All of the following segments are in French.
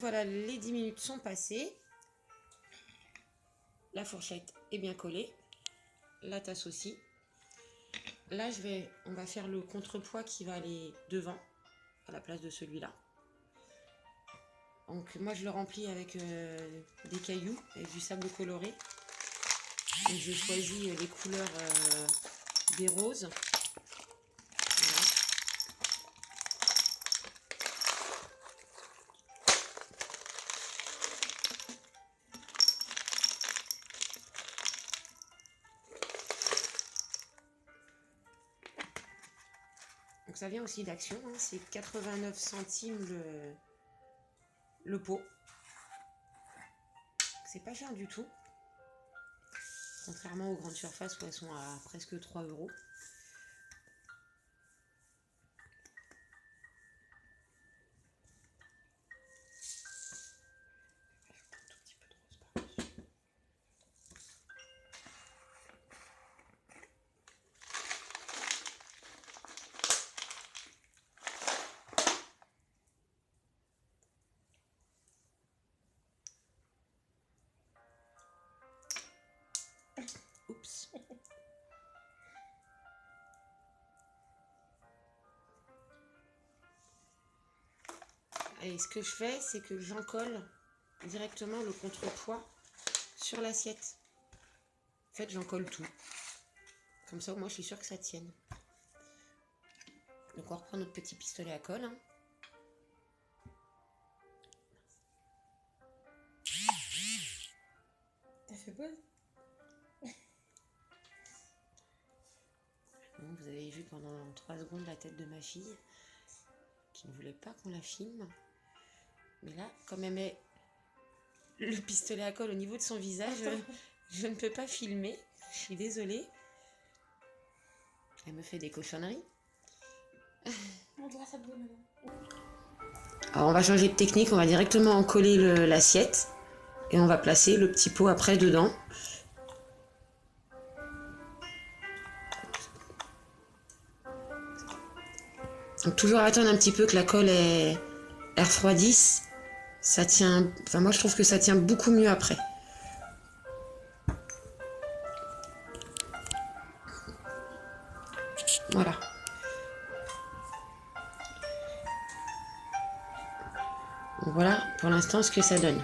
Voilà, les 10 minutes sont passées. La fourchette est bien collée. La tasse aussi. Là, on va faire le contrepoids qui va aller devant, à la place de celui-là. Donc moi, je le remplis avec des cailloux, avec du sable coloré. Donc, je choisis les couleurs des roses. Voilà. Donc ça vient aussi d'Action, hein. C'est 89 centimes le pot. C'est pas cher du tout. Contrairement aux grandes surfaces où elles sont à presque 3 €. Oups. Et ce que je fais, c'est que j'en colle directement le contrepoids sur l'assiette. En fait, j'en colle tout. Comme ça, moi, je suis sûre que ça tienne. Donc, on reprend notre petit pistolet à colle. Hein. T'as fait pause? Bon, vous avez vu pendant 3 secondes la tête de ma fille, qui ne voulait pas qu'on la filme. Mais là, comme elle met le pistolet à colle au niveau de son visage, je ne peux pas filmer. Je suis désolée. Elle me fait des cochonneries. Montre-moi ça de maintenant. Alors, on va changer de technique. On va directement en coller l'assiette. Et on va placer le petit pot après dedans. Donc, toujours attendre un petit peu que la colle elle refroidisse. Ça tient... Enfin, moi, je trouve que ça tient beaucoup mieux après. Voilà. Donc, voilà pour l'instant ce que ça donne.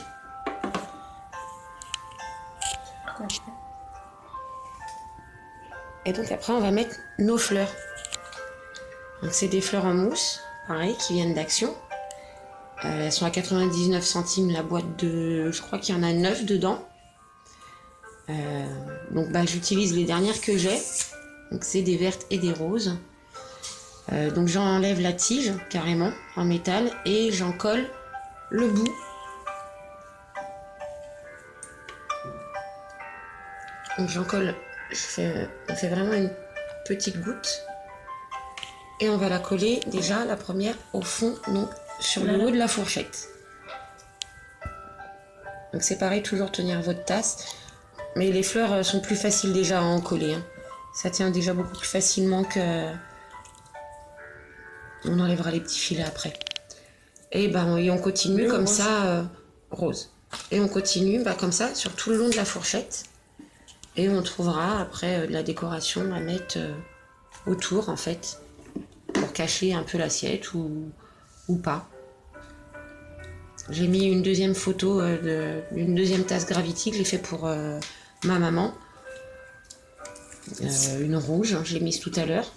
Et donc après on va mettre nos fleurs. Donc c'est des fleurs en mousse, pareil, qui viennent d'Action. Elles sont à 99 centimes la boîte de... Je crois qu'il y en a 9 dedans. Donc j'utilise les dernières que j'ai. Donc c'est des vertes et des roses. Donc j'enlève la tige carrément en métal et j'en colle le bout. Donc j'en colle, on fait vraiment une petite goutte. Et on va la coller déjà la première au fond, donc sur le haut de la fourchette. Donc c'est pareil, toujours tenir votre tasse. Mais les fleurs sont plus faciles déjà à en coller. Hein. Ça tient déjà beaucoup plus facilement que... On enlèvera les petits filets après. Et on continue comme rose. Ça, rose. Et on continue comme ça sur tout le long de la fourchette. Et on trouvera après de la décoration à mettre autour en fait. Pour cacher un peu l'assiette ou pas. J'ai mis une deuxième photo d'une deuxième tasse Gravity que j'ai fait pour ma maman. Une rouge, je l'ai mise tout à l'heure.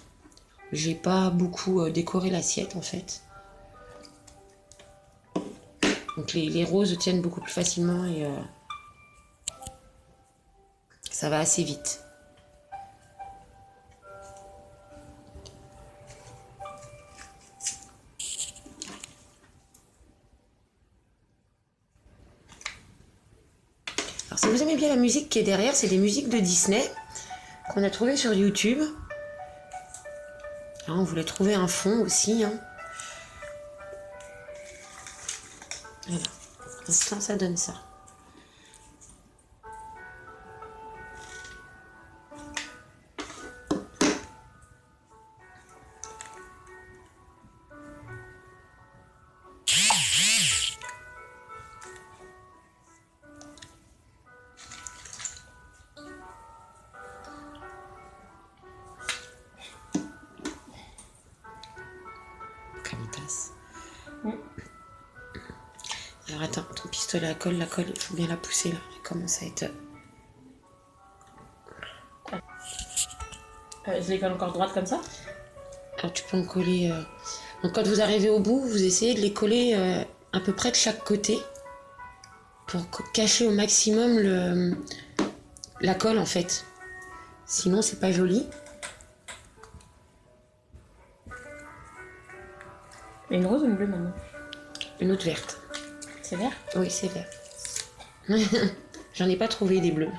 J'ai pas beaucoup décoré l'assiette en fait. Donc les roses tiennent beaucoup plus facilement et ça va assez vite. Alors si vous aimez bien la musique qui est derrière, c'est des musiques de Disney qu'on a trouvées sur YouTube. Alors, on voulait trouver un fond aussi. Hein. Voilà. Pour l'instant, ça donne ça. Alors attends, ton pistolet à colle, il faut bien la pousser là. Elle commence à être... Je les colle encore droite comme ça? Alors tu peux en coller... Donc quand vous arrivez au bout, vous essayez de les coller à peu près de chaque côté pour cacher au maximum la colle en fait. Sinon c'est pas joli. Et une rose ou une bleue maintenant? Une autre verte. C'est vert? Oui, c'est vert. J'en ai pas trouvé des bleus.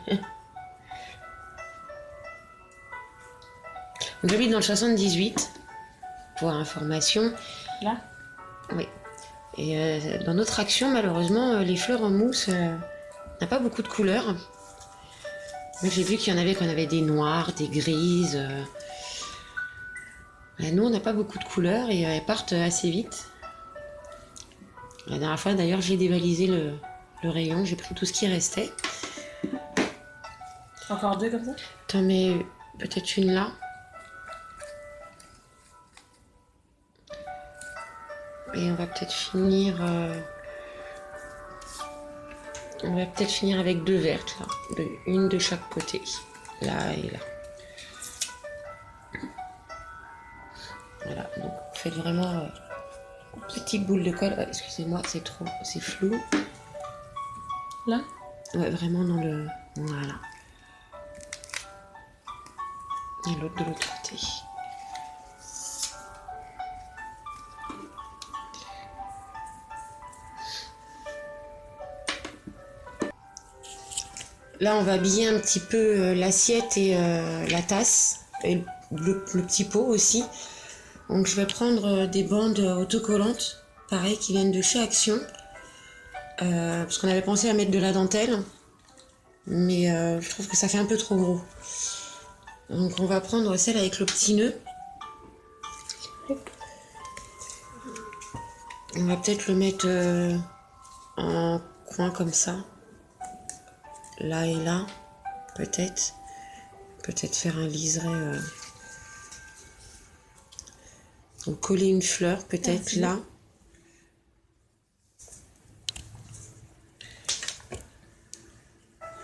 J'habite dans le 78, pour information. Là? Oui. Et dans notre action, malheureusement, les fleurs en mousse n'ont pas beaucoup de couleurs. Moi, j'ai vu qu'il y en avait qu'on avait des noires, des grises. Nous, on n'a pas beaucoup de couleurs et elles partent assez vite. La dernière fois, d'ailleurs, j'ai dévalisé le rayon, j'ai pris tout ce qui restait. Encore deux comme ça? T'en mets peut-être une là. Et on va peut-être finir... On va peut-être finir avec deux vertes là. Une de chaque côté. Là et là. Voilà, donc faites vraiment petite boule de colle. Excusez-moi, c'est trop, c'est flou. Là? Ouais, vraiment dans le... Voilà. Et l'autre de l'autre côté. Là, on va habiller un petit peu l'assiette et la tasse. Et le petit pot aussi. Donc je vais prendre des bandes autocollantes, pareil, qui viennent de chez Action. Parce qu'on avait pensé à mettre de la dentelle. Mais je trouve que ça fait un peu trop gros. Donc on va prendre celle avec le petit nœud. On va peut-être le mettre en coin comme ça. Là et là, peut-être. Peut-être faire un liseré. Donc coller une fleur, peut-être là.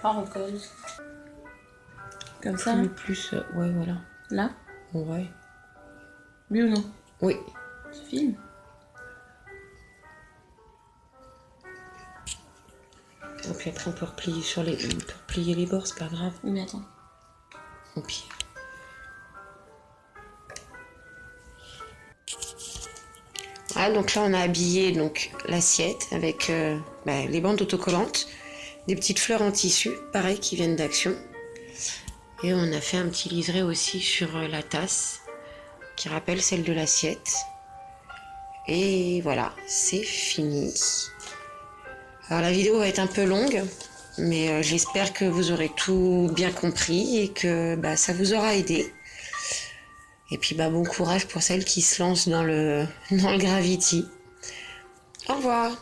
Ah, on colle. Comme ça? Plus, ouais, voilà. Là? Ouais. Oui ou non? Oui. Tu filmes? Et puis après on peut replier on peut replier les bords, c'est pas grave. Oui, mais attends. Au pire. Voilà, donc là on a habillé donc l'assiette avec les bandes autocollantes, des petites fleurs en tissu, pareil, qui viennent d'Action. Et on a fait un petit liseré aussi sur la tasse, qui rappelle celle de l'assiette. Et voilà, c'est fini. Alors la vidéo va être un peu longue, mais j'espère que vous aurez tout bien compris et que ça vous aura aidé. Et puis bon courage pour celles qui se lancent dans le Gravity. Au revoir.